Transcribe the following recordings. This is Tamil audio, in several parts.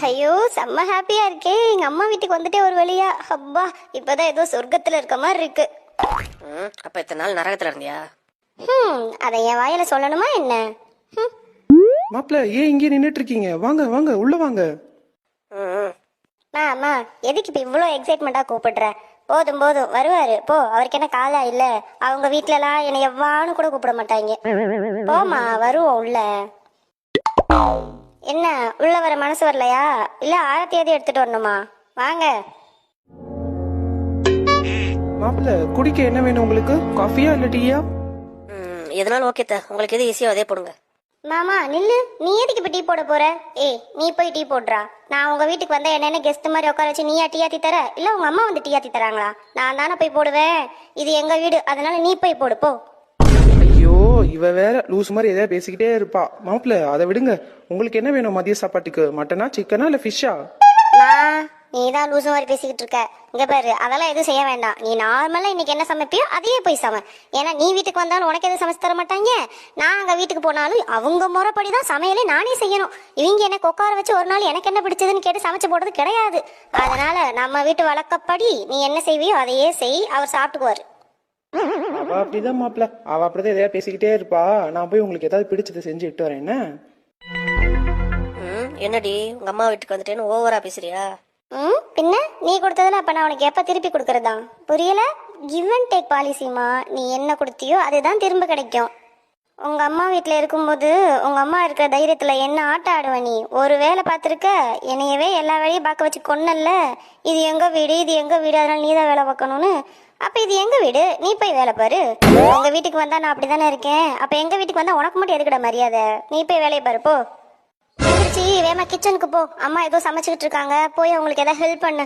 ஐயோ செம்ம ஹாப்பியா இருக்கே. எங்க அம்மா வீட்டுக்கு வந்துட்டே ஒரு வழியா. அப்பா இப்பதான் ஏதோ சொர்க்கத்துல இருக்க மாதிரி இருக்கு. அப்ப இத்தனை நாள் நரகத்துல இருந்தியா? அதை என் வாயில சொல்லணுமா என்ன? மாப்பிள்ள ஏன் இங்கே நின்னுட்டு இருக்கீங்க? வாங்க வாங்க உள்ள வாங்க. அம்மா எதுக்கு இப்ப இவ்வளோ எக்ஸைட்மெண்டா கூப்பிடுற? போதும் போதும் வருவாரு போ. அவருக்கு என்ன காலா இல்ல? அவங்க வீட்டுல எல்லாம் என்னை எவ்வான்னு கூட கூப்பிட மாட்டாங்க. போமா வருவோம் உள்ள. என்ன உள்ள வர மனசு வரலையா? இல்ல ஆரத்தி எது எடுத்துட்டு வரணுமா? வாங்க. மாப்பிள்ள குடிக்க என்ன வேணும் உங்களுக்கு? காஃபியா இல்ல டீயா? எதனாலும் ஓகே தான், உங்களுக்கு எது ஈஸியோ அதே போடுங்க. மாமா நில்லு. நீ எதுக்கு இப்ப டீ போட போற? ஏய் நீ போய் டீ போடுறா. நான் உங்க வீட்டுக்கு வந்தா என்ன கெஸ்ட் மாதிரி உட்கார வச்சு நீயா டீ ஆத்தி தர? இல்ல உங்க அம்மா வந்து டீ ஆத்தி தராங்களா? நான் தானே போய் போடுவேன். இது எங்க வீடு, அதனால நீ போய் போடு போ. ஐயோ இவ வேற லூஸ் மாதிரி எதாவது பேசிக்கிட்டே இருப்பா. மாப்பிள்ள அதை விடுங்க. உங்களுக்கு என்ன வேணும் மதிய சாப்பாட்டுக்கு? மட்டனா சிக்கனா இல்ல ஃபிஷ்ஷா? நீ தான் லூசு மாதிரி பேசிக்கிட்டு இருக்க. இங்க பாரு அதெல்லாம் எதுவும் செய்ய வேண்டாம். நீ நார்மலா இன்னைக்கு என்ன சமைப்பியோ அதையே போய் சமை. ஏன்னா நீ வீட்டுக்கு வந்தாலும் உனக்கு எதுவும் சமைச்சு தர மாட்டாங்க. நான் அங்க வீட்டுக்கு போனாலும் அவங்க முறைப்படிதான் சமையலே நானே செய்யணும். இவங்க எனக்கு உட்கார வச்சு ஒரு நாள் எனக்கு என்ன பிடிச்சதுன்னு கேட்டு சமைச்சு போடுறது கிடையாது. அதனால நம்ம வீட்டு வழக்கப்படி நீ என்ன செய்வியோ அதையே செய். அவர் சாப்பிட்டுக்குவாரு. அவ அப்படிதான் மாப்பிள்ள, அவ அப்படிதான் எதையா பேசிக்கிட்டே இருப்பா. நான் போய் உங்களுக்கு ஏதாவது பிடிச்சதை செஞ்சு இட்டு வரேன். என்ன என்னடி உங்க அம்மா வீட்டுக்கு வந்துட்டேன்னு ஓவரா பேசுறியா? பின்ன நீ கொடுத்ததுல அப்ப நான் உனக்கு எப்ப திருப்பி கொடுக்கறதா? புரியல? கிவ் அண்ட் டேக் பாலிசிமா. நீ என்ன கொடுத்தியோ அதுதான் திரும்ப கிடைக்கும். உங்க அம்மா வீட்டுல இருக்கும்போது உங்க அம்மா இருக்கிற தைரியத்துல என்ன ஆட்ட ஆடுவ நீ? ஒரு வேலை பார்த்துருக்க. என்னையவே எல்லா வேலையும் பார்க்க வச்சு கொன்னல்ல. இது எங்க வீடு, இது எங்க வீடு, அதனால நீ தான் வேலை பார்க்கணும்னு. அப்ப இது எங்க வீடு, நீ போய் வேலை பாரு. உங்க வீட்டுக்கு வந்தா நான் அப்படிதானே இருக்கேன். அப்ப எங்க வீட்டுக்கு வந்தா உனக்கு மட்டும் எதுக்கிட மரியாதை? நீ போய் வேலையை பாரு போ. வேமா கிச்சனுக்கு போ. அம்மா ஏதோ சமைச்சுக்கிட்டு இருக்காங்க. போய் அவங்களுக்கு ஏதாவது ஹெல்ப் பண்ணு.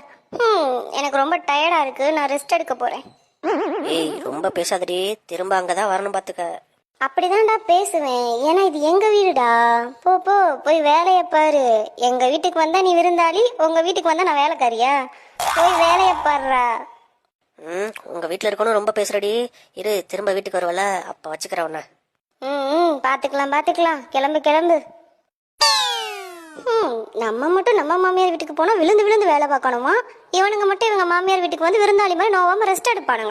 எனக்கு ரொம்ப டயர்டா இருக்கு. நான் ரெஸ்ட் எடுக்க போறேன். ஏய் ரொம்ப பேசாதடி, திரும்ப அங்கதான் வரணும் பாத்துக்க. அப்படிதான்டா பேசுவேன். ஏன்னா இது எங்க வீடுடா. போ போ போய் வேலையை பாரு. எங்க வீட்டுக்கு வந்தா நீ விருந்தாளி, உங்க வீட்டுக்கு வந்தா நான் வேலைக்காரியா? போய் வேலையை பாருடா. உங்க வீட்டுல இருக்கணும் ரொம்ப பேசுறடி. இரு திரும்ப வீட்டுக்கு வருவல அப்ப வச்சுக்கிறேன் உன்ன. பாத்துக்கலாம் பாத்துக்கலாம். கிளம்பு கிளம்பு. நம்ம மட்டும் நம்ம மாமியார் வீட்டுக்கு போனா விழுந்து விழுந்து வேலை பார்க்கணுமா? இவனுங்க மட்டும் இவங்க மாமியார் வீட்டுக்கு வந்து விருந்தாளி மாதிரி நோவாம ரெஸ்ட் எடுப்பானுங்களா?